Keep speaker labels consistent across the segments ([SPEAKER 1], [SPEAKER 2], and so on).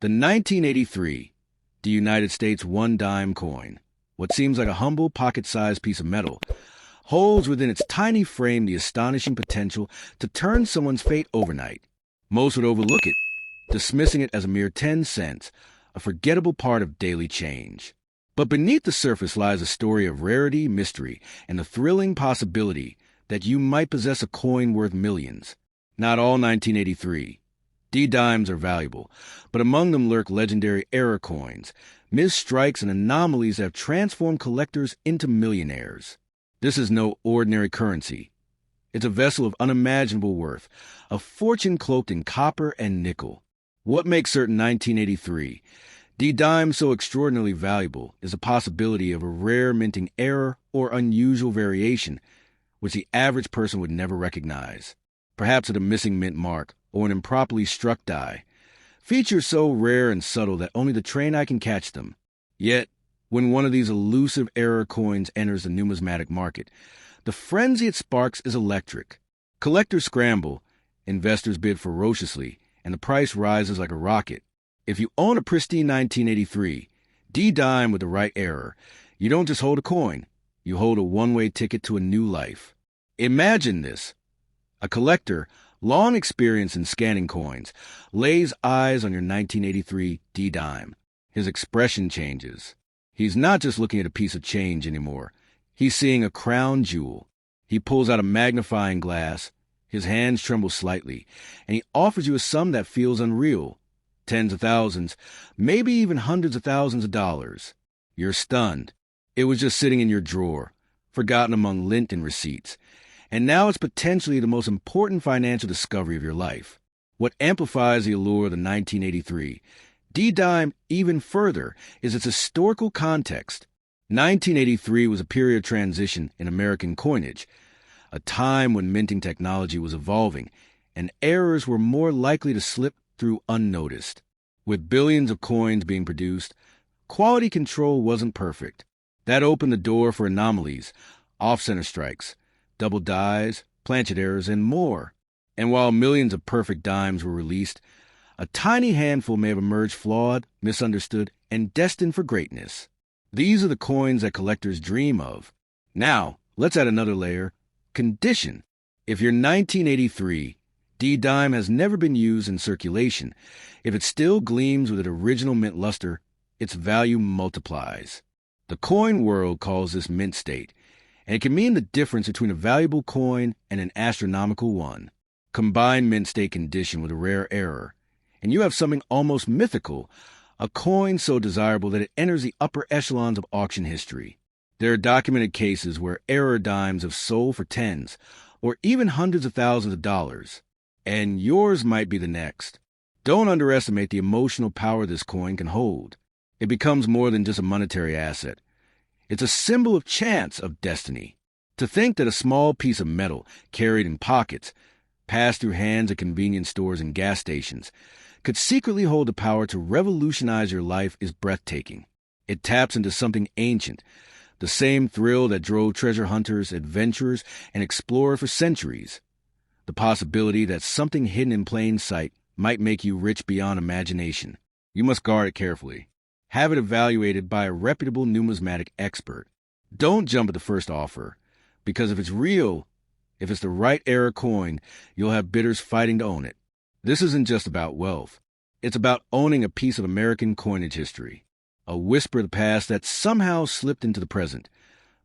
[SPEAKER 1] The 1983, the United States one-dime coin, what seems like a humble pocket-sized piece of metal, holds within its tiny frame the astonishing potential to turn someone's fate overnight. Most would overlook it, dismissing it as a mere 10 cents, a forgettable part of daily change. But beneath the surface lies a story of rarity, mystery, and the thrilling possibility that you might possess a coin worth millions. Not all 1983 D-dimes are valuable, but among them lurk legendary error coins, misstrikes, and anomalies that have transformed collectors into millionaires. This is no ordinary currency. It's a vessel of unimaginable worth, a fortune cloaked in copper and nickel. What makes certain 1983 D-dimes so extraordinarily valuable is the possibility of a rare minting error or unusual variation which the average person would never recognize. Perhaps at a missing mint mark or an improperly struck die, features so rare and subtle that only the trained eye can catch them. Yet, when one of these elusive error coins enters the numismatic market, the frenzy it sparks is electric. Collectors scramble, investors bid ferociously, and the price rises like a rocket. If you own a pristine 1983 D-dime with the right error, you don't just hold a coin, you hold a one-way ticket to a new life. Imagine this. A collector, long experienced in scanning coins, lays eyes on your 1983 D-dime. His expression changes. He's not just looking at a piece of change anymore. He's seeing a crown jewel. He pulls out a magnifying glass. His hands tremble slightly, and he offers you a sum that feels unreal. Tens of thousands, maybe even hundreds of thousands of dollars. You're stunned. It was just sitting in your drawer, forgotten among lint and receipts. And now it's potentially the most important financial discovery of your life. What amplifies the allure of the 1983 D-dime even further is its historical context. 1983 was a period of transition in American coinage, a time when minting technology was evolving, and errors were more likely to slip through unnoticed. With billions of coins being produced, quality control wasn't perfect. That opened the door for anomalies, off-center strikes, double dies, planchet errors, and more. And while millions of perfect dimes were released, a tiny handful may have emerged flawed, misunderstood, and destined for greatness. These are the coins that collectors dream of. Now, let's add another layer: condition. If your 1983 D-dime has never been used in circulation, if it still gleams with its original mint luster, its value multiplies. The coin world calls this mint state, and it can mean the difference between a valuable coin and an astronomical one. Combine mint state condition with a rare error, and you have something almost mythical, a coin so desirable that it enters the upper echelons of auction history. There are documented cases where error dimes have sold for tens or even hundreds of thousands of dollars, and yours might be the next. Don't underestimate the emotional power this coin can hold. It becomes more than just a monetary asset. It's a symbol of chance, of destiny. To think that a small piece of metal carried in pockets, passed through hands at convenience stores and gas stations, could secretly hold the power to revolutionize your life is breathtaking. It taps into something ancient, the same thrill that drove treasure hunters, adventurers, and explorers for centuries. The possibility that something hidden in plain sight might make you rich beyond imagination. You must guard it carefully. Have it evaluated by a reputable numismatic expert. Don't jump at the first offer, because if it's real, if it's the right error coin, you'll have bidders fighting to own it. This isn't just about wealth. It's about owning a piece of American coinage history, a whisper of the past that somehow slipped into the present,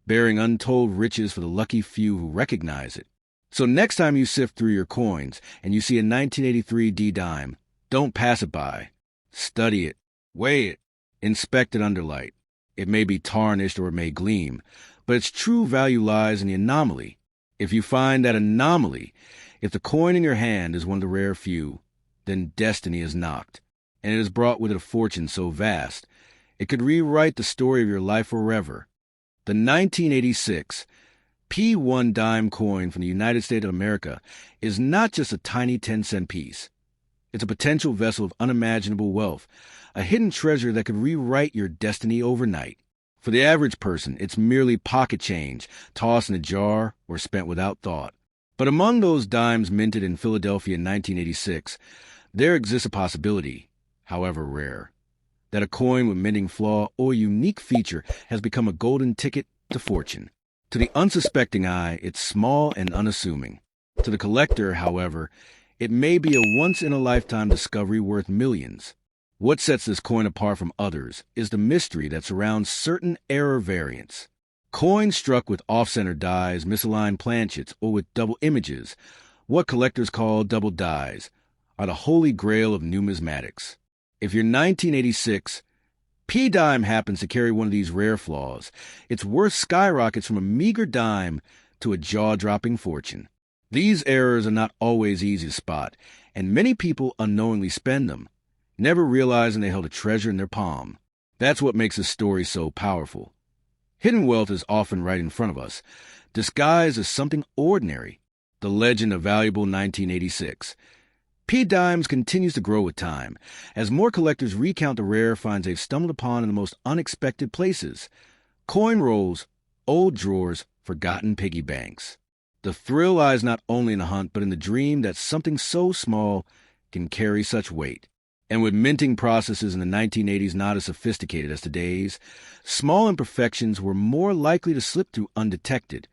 [SPEAKER 1] bearing untold riches for the lucky few who recognize it. So next time you sift through your coins and you see a 1983 D-dime, don't pass it by. Study it, weigh it, inspect it under light. It may be tarnished or it may gleam, but its true value lies in the anomaly. If you find that anomaly, if the coin in your hand is one of the rare few, then destiny is knocked, and it has brought with it a fortune so vast, it could rewrite the story of your life forever. The 1986 P1 dime coin from the United States of America is not just a tiny 10-cent piece. It's a potential vessel of unimaginable wealth, a hidden treasure that could rewrite your destiny overnight. For the average person, it's merely pocket change, tossed in a jar or spent without thought. But among those dimes minted in Philadelphia in 1986, there exists a possibility. however rare. That a coin with mending flaw or unique feature has become a golden ticket to fortune. To the unsuspecting eye, it's small and unassuming. To the collector, however, it may be a once-in-a-lifetime discovery worth millions. What sets this coin apart from others is the mystery that surrounds certain error variants. Coins struck with off-center dies, misaligned planchets, or with double images, what collectors call double dies, are the holy grail of numismatics. If your 1986 P-dime happens to carry one of these rare flaws, its worth skyrockets from a meager dime to a jaw-dropping fortune. These errors are not always easy to spot, and many people unknowingly spend them, never realizing they held a treasure in their palm. That's what makes this story so powerful. Hidden wealth is often right in front of us, disguised as something ordinary. The legend of valuable 1986. P-dimes continues to grow with time, as more collectors recount the rare finds they've stumbled upon in the most unexpected places. Coin rolls, old drawers, forgotten piggy banks. The thrill lies not only in the hunt, but in the dream that something so small can carry such weight. And with minting processes in the 1980s not as sophisticated as today's, small imperfections were more likely to slip through undetected,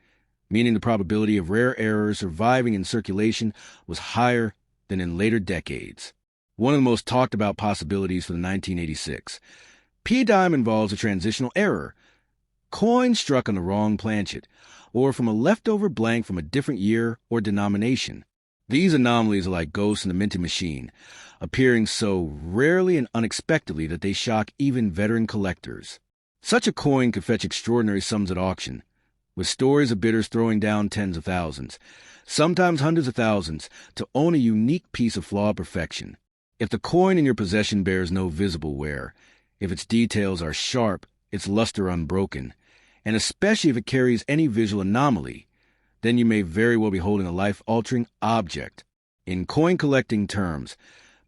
[SPEAKER 1] meaning the probability of rare errors surviving in circulation was higher than in later decades. One of the most talked about possibilities for the 1986 P-dime involves a transitional error, coin struck on the wrong planchet, or from a leftover blank from a different year or denomination. These anomalies are like ghosts in the minting machine, appearing so rarely and unexpectedly that they shock even veteran collectors. Such a coin could fetch extraordinary sums at auction, with stories of bidders throwing down tens of thousands, sometimes hundreds of thousands, to own a unique piece of flawed perfection. If the coin in your possession bears no visible wear, if its details are sharp, its luster unbroken, and especially if it carries any visual anomaly, then you may very well be holding a life-altering object. In coin collecting terms,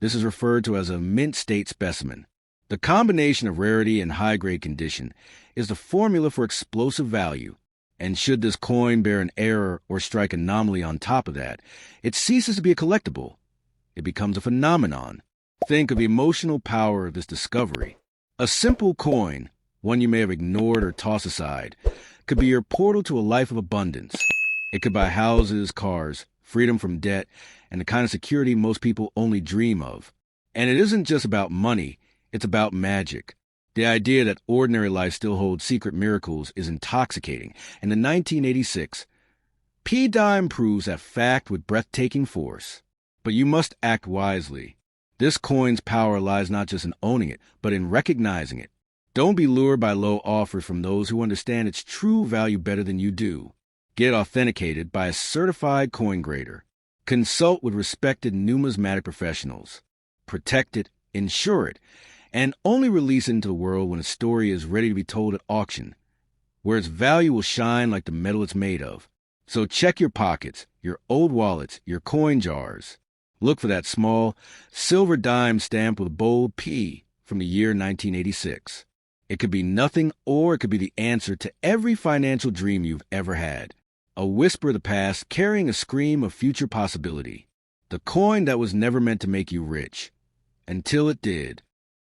[SPEAKER 1] this is referred to as a mint state specimen. The combination of rarity and high-grade condition is the formula for explosive value. And should this coin bear an error or strike anomaly on top of that, it ceases to be a collectible. It becomes a phenomenon. Think of the emotional power of this discovery. A simple coin, one you may have ignored or tossed aside, could be your portal to a life of abundance. It could buy houses, cars, freedom from debt, and the kind of security most people only dream of. And it isn't just about money, it's about magic. The idea that ordinary life still holds secret miracles is intoxicating, and in 1986, P-dime proves that fact with breathtaking force. But you must act wisely. This coin's power lies not just in owning it, but in recognizing it. Don't be lured by low offers from those who understand its true value better than you do. Get authenticated by a certified coin grader. Consult with respected numismatic professionals. Protect it, insure it, and only release it into the world when a story is ready to be told at auction, where its value will shine like the metal it's made of. So check your pockets, your old wallets, your coin jars. Look for that small silver dime stamped with a bold P from the year 1986. It could be nothing, or it could be the answer to every financial dream you've ever had. A whisper of the past carrying a scream of future possibility. The coin that was never meant to make you rich, until it did.